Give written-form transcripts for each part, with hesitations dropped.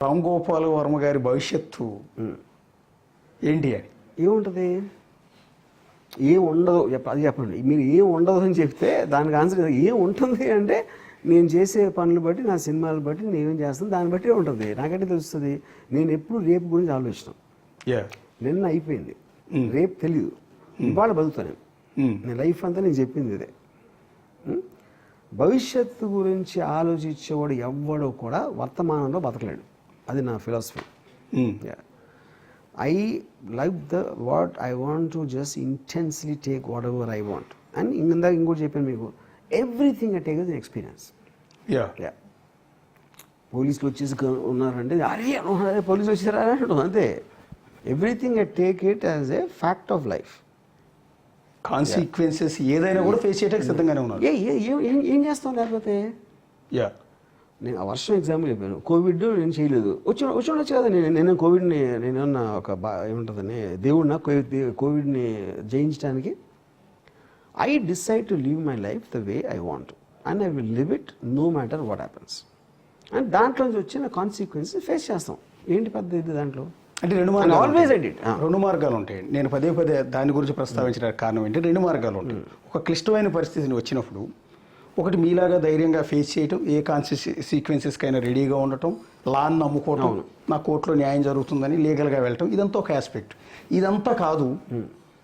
రామ్ గోపాల్ వర్మ గారి భవిష్యత్తు ఏంటి అని ఏముంటుంది? ఏం ఉండదు అది చెప్పండి. మీరు ఏం ఉండదు అని చెప్తే దానికి ఆన్సర్ ఏం ఉంటుంది అంటే నేను చేసే పనులు బట్టి, నా సినిమాలు బట్టి, నేనేం చేస్తాను దాన్ని బట్టి ఉంటుంది. నాకంటే తెలుస్తుంది. నేను ఎప్పుడు రేపు గురించి ఆలోచిస్తాను. నిన్న అయిపోయింది, రేపు తెలీదు, ఇవాళ బతుకుతాను. నేను లైఫ్ అంతా నేను చెప్పింది ఇదే. భవిష్యత్తు గురించి ఆలోచించేవాడు ఎవ్వడో కూడా వర్తమానంలో బతకలేడు. అది నా philosophy. I like what I want to just intensely take whatever I want. And ఇందాక ఇంకోటి చెప్పాను మీకు, everything I take as an experience. పోలీసులు వచ్చేసి ఉన్నారంటే అరే పోలీసులు వచ్చారా అంతే. Everything I take it as a fact of life. Consequences ఏదైనా కూడా ఫేస్ చేయడానికి సిద్ధంగానే ఉన్నారు. ఏం చేస్తాం లేకపోతే? నేను ఆ వర్షం ఎగ్జాంపుల్ చెప్పాను. కోవిడ్ నేను చేయలేదు, వచ్చి కదా. నేను కోవిడ్ని నేనేమన్నా ఒక ఏముంటుందని దేవుడిన కోవిడ్ని జయించడానికి. I decide to live my life the way I want and I will live it no matter what happens. అండ్ దాంట్లో నుంచి వచ్చిన కాన్సిక్వెన్స్ ఫేస్ చేస్తాం. ఏంటి పద్ధతి దాంట్లో? అంటే రెండు మార్గాలు ఉంటాయి. నేను పదే దాని గురించి ప్రస్తావించడానికి కారణం ఏంటి, రెండు మార్గాలు ఉంటాయి. ఒక క్లిష్టమైన పరిస్థితిని వచ్చినప్పుడు ఒకటి మీలాగా ధైర్యంగా ఫేస్ చేయటం, ఏ సీక్వెన్సెస్కైనా రెడీగా ఉండటం, లాని నమ్ముకోవటం, నా కోర్టులో న్యాయం జరుగుతుందని లీగల్గా వెళ్ళటం, ఇదంతా ఒక ఆస్పెక్ట్. ఇదంతా కాదు.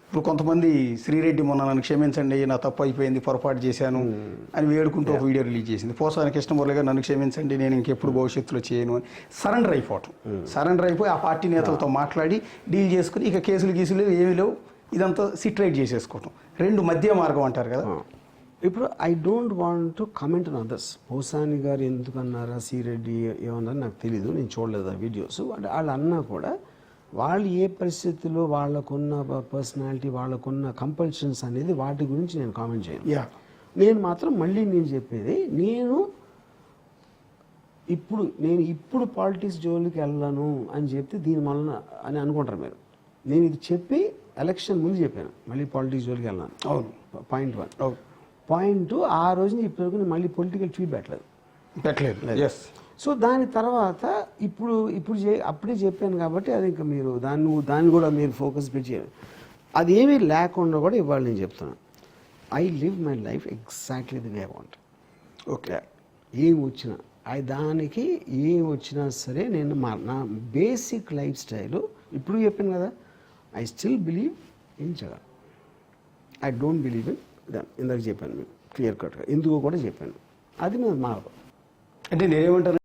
ఇప్పుడు కొంతమంది శ్రీరెడ్డి మొన్న నన్ను క్షమించండి, నా తప్పు అయిపోయింది, పొరపాటు చేశాను అని వేడుకుంటూ ఒక వీడియో రిలీజ్ చేసింది. పోసాని కృష్ణమురళి గారు నన్ను క్షమించండి, నేను ఇంకెప్పుడు భవిష్యత్తులో చేయను అని సరెండర్ అయిపోవటం. సరెండర్ అయిపోయి ఆ పార్టీ నేతలతో మాట్లాడి డీల్ చేసుకుని ఇక కేసులు ఏమీ లేవు, ఇదంతా సిట్రైట్ చేసేసుకోవటం. రెండు మధ్య మార్గం అంటారు కదా. ఇప్పుడు I don't want to comment on others. Posani గారు ఎందుకన్నారా, శ్రీరెడ్డి ఏమన్నారో నాకు తెలీదు, నేను చూడలేదు ఆ వీడియోస్. వాళ్ళు అన్నా కూడా వాళ్ళు ఏ పరిస్థితుల్లో వాళ్ళకున్న పర్సనాలిటీ, వాళ్ళకున్న కంపల్షన్స్ అనేది వాటి గురించి నేను కామెంట్ చేయను. నేను మాత్రం మళ్ళీ నేను చెప్పేది, నేను ఇప్పుడు పాలిటిక్స్ జోలికి వెళ్ళను అని చెప్తే దీని వలన అని అనుకుంటారు మీరు. నేను ఇది చెప్పి ఎలక్షన్ ముందు చెప్పాను మళ్ళీ పాలిటిక్స్ జోలికి వెళ్ళాను. అవును, పాయింట్ 1. పాయింట్ 2, ఆ రోజు నుంచి ఇప్పటివరకు నేను మళ్ళీ పొలిటికల్ ట్వీట్ పెట్టలేదు. సో దాని తర్వాత అప్పుడే చెప్పాను కాబట్టి అది ఇంకా మీరు దాన్ని కూడా మీరు ఫోకస్ పెట్టి చేయాలి. అది ఏమీ లేకుండా కూడా ఇవాళ నేను చెప్తున్నాను, I live my life exactly the way I want. Okay, ఏం వచ్చినా సరే నేను నా బేసిక్ లైఫ్ స్టైల్ ఇప్పుడు చెప్పాను కదా. I still believe in Jagan. I don't believe in them. ఇందాక చెప్పాను మీకు క్లియర్ కట్గా, ఎందుకో కూడా చెప్పాను. అది నేను మార్గం. అంటే నేనేమంటాను